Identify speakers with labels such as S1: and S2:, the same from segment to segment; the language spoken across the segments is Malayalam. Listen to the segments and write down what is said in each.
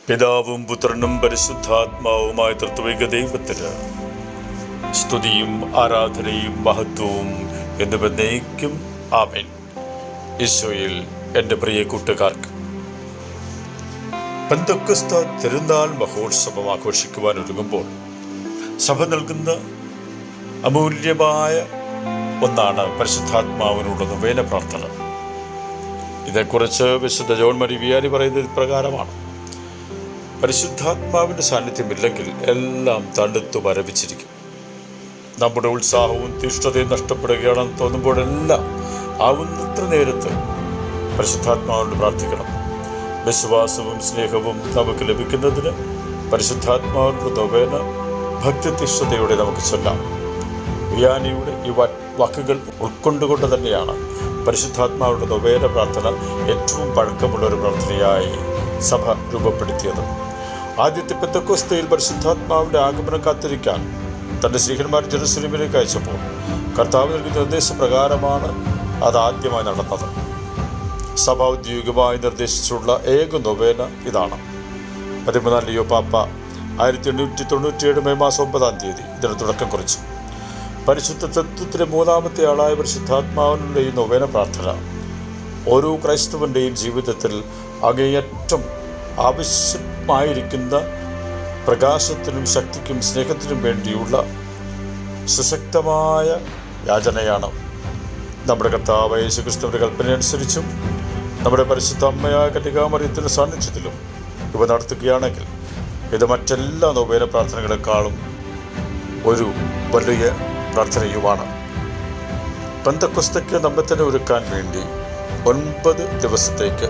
S1: പിതാവും പുത്രനും പരിശുദ്ധാത്മാവുമായ തൃത്വിക ദൈവത്തിന് സ്തുതിയും ആരാധനയും മഹത്വവും എന്നുവന്നേക്കും. ആമേൻ. ഈശോയിൽ എൻ്റെ പ്രിയ കൂട്ടുകാർക്ക് പെന്തക്കോസ്ത് തിരുനാൾ മഹോത്സവം ആഘോഷിക്കുവാൻ ഒരുങ്ങുമ്പോൾ സഭ നൽകുന്ന അമൂല്യമായ ഒന്നാണ് പരിശുദ്ധാത്മാവിനുള്ള നൊവേന പ്രാർത്ഥന. ഇതേക്കുറിച്ച് വിശുദ്ധ ജോൺ മരി വികാരി പറയുന്നത് പ്രകാരമാണ്: പരിശുദ്ധാത്മാവിൻ്റെ സാന്നിധ്യമില്ലെങ്കിൽ എല്ലാം തണുത്തു മരവിച്ചിരിക്കും. നമ്മുടെ ഉത്സാഹവും തീഷ്ണതയും നഷ്ടപ്പെടുകയാണെന്ന് തോന്നുമ്പോഴെല്ലാം ആവുന്നത്ര നേരത്ത് പരിശുദ്ധാത്മാവിനോട് പ്രാർത്ഥിക്കണം. വിശ്വാസവും സ്നേഹവും നമുക്ക് ലഭിക്കുന്നതിന് പരിശുദ്ധാത്മാവിൻ്റെ നൊവേന ഭക്തിനിഷ്ഠതയോടെ നമുക്ക് ചൊല്ലാം. വിയാനിയുടെ ഈ വാക്കുകൾ ഉൾക്കൊണ്ടുകൊണ്ട് തന്നെയാണ് പരിശുദ്ധാത്മാവിൻ്റെ നൊവേന പ്രാർത്ഥന ഏറ്റവും പഴക്കമുള്ള ഒരു പ്രാർത്ഥനയായി സഭ രൂപപ്പെടുത്തിയത്. ആദ്യത്തെ പെന്തക്കോസ്തയിൽ പരിശുദ്ധാത്മാവിൻ്റെ ആഗമനം കാത്തിരിക്കാൻ തൻ്റെ സ്നേഹിതന്മാർ ജെറുസലേമിലേക്ക് അയച്ചപ്പോൾ കർത്താവ് നൽകുന്ന നിർദ്ദേശപ്രകാരമാണ് അത് ആദ്യമായി നടന്നത്. സഭ ഔദ്യോഗികമായി നിർദ്ദേശിച്ചുള്ള ഏക നൊവേന ഇതാണ്. 14 ലിയോ പാപ്പ 1897 മെയ് മാസം 9 ഇതിന് തുടക്കം കുറിച്ചു. പരിശുദ്ധ തത്വത്തിലെ മൂന്നാമത്തെ ആളായ പരിശുദ്ധാത്മാവിനുള്ള ഈ നൊവേന പ്രാർത്ഥന ഓരോ ക്രൈസ്തവൻ്റെയും ജീവിതത്തിൽ അങ്ങേയറ്റം ആവശ്യമായിരിക്കുന്ന പ്രകാശത്തിനും ശക്തിക്കും സ്നേഹത്തിനും വേണ്ടിയുള്ള സുശക്തമായ യാചനയാണ്. നമ്മുടെ കർത്താവായ യേശുക്രിസ്തുവിൻ്റെ കൽപ്പനയനുസരിച്ചും നമ്മുടെ പരിശുദ്ധ അമ്മയായ കന്യകാമറിയത്തിൻ്റെ സാന്നിധ്യത്തിലും ഇവ നടത്തുകയാണെങ്കിൽ ഇത് മറ്റെല്ലാ നൊവേന പ്രാർത്ഥനകളെക്കാളും ഒരു വലിയ പ്രാർത്ഥനയുമാണ്. പെന്തക്കോസ്തയ്ക്ക് നമ്മെ തന്നെ ഒരുക്കാൻ വേണ്ടി 9 ദിവസത്തേക്ക്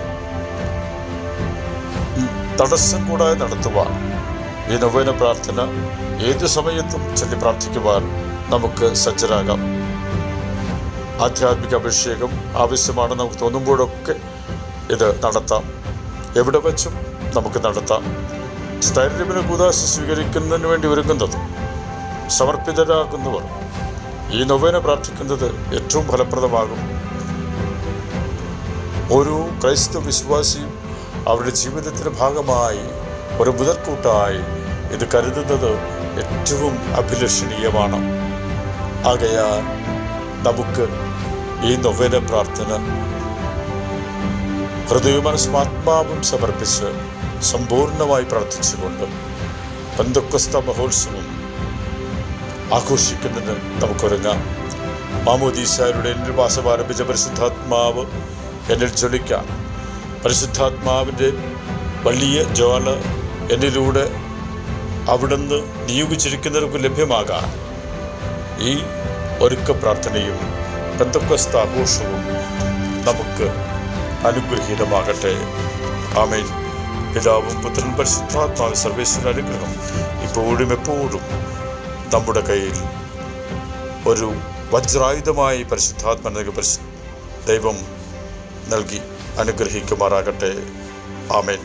S1: തടസ്സം കൂടാതെ നടത്തുവാൻ ഈ നൊവേന പ്രാർത്ഥന ഏതു സമയത്തും ചൊല്ലി പ്രാർത്ഥിക്കുവാൻ നമുക്ക് സജ്ജരാകാം. ആധ്യാത്മിക അഭിഷേകം ആവശ്യമാണ് നമുക്ക് തോന്നുമ്പോഴൊക്കെ ഇത് നടത്താം. എവിടെ വച്ചും നമുക്ക് നടത്താം. സ്ഥൈര്യത്തിന് കൂദാശ സ്വീകരിക്കുന്നതിന് വേണ്ടി ഒരുങ്ങുന്നത് സമർപ്പിതരാകുന്നവർ ഈ നൊവേന പ്രാർത്ഥിക്കുന്നത് ഏറ്റവും ഫലപ്രദമാകും. ഓരോ ക്രൈസ്തവ വിശ്വാസിയും അവരുടെ ജീവിതത്തിൻ്റെ ഭാഗമായി ഒരു മുതൽക്കൂട്ടായി ഇത് കരുതുന്നത് ഏറ്റവും അഭിലഷണീയമാണ്. ആകയാൽ നമുക്ക് ഈ നൊവേന പ്രാർത്ഥന ഹൃദയവും മനസ്സും ആത്മാവും സമർപ്പിച്ച് സമ്പൂർണ്ണമായി പ്രാർത്ഥിച്ചുകൊണ്ട് പെന്തക്കോസ്ത് മഹോത്സവം ആഘോഷിക്കുന്നതിന് നമുക്കൊരുങ്ങാം. മാമോദീസായുടെ എന്നിൽ വാസം ആരംഭിച്ച പരിശുദ്ധാത്മാവ് എന്നിൽ ജ്വലിക്കാൻ, പരിശുദ്ധാത്മാവിൻ്റെ വലിയ ജ്വാല എന്നിലൂടെ അവിടുന്ന് നിയോഗിച്ചിരിക്കുന്നവർക്ക് ലഭ്യമാകാൻ ഈ ഒരുക്ക പ്രാർത്ഥനയും പെന്തക്കോസ്ത് ആഘോഷവും നമുക്ക് അനുഗ്രഹീതമാകട്ടെ. ആമേൻ. പിതാവും പുത്രനും പരിശുദ്ധാത്മാവ് സർവേശ്വര അനുഗ്രഹം ഇപ്പോഴും എപ്പോഴും നമ്മുടെ കയ്യിൽ ഒരു വജ്രായുധമായി പരിശുദ്ധാത്മ ദൈവം നൽകി അനുഗ്രഹിക്കുമാറാകട്ടെ. ആമേൻ.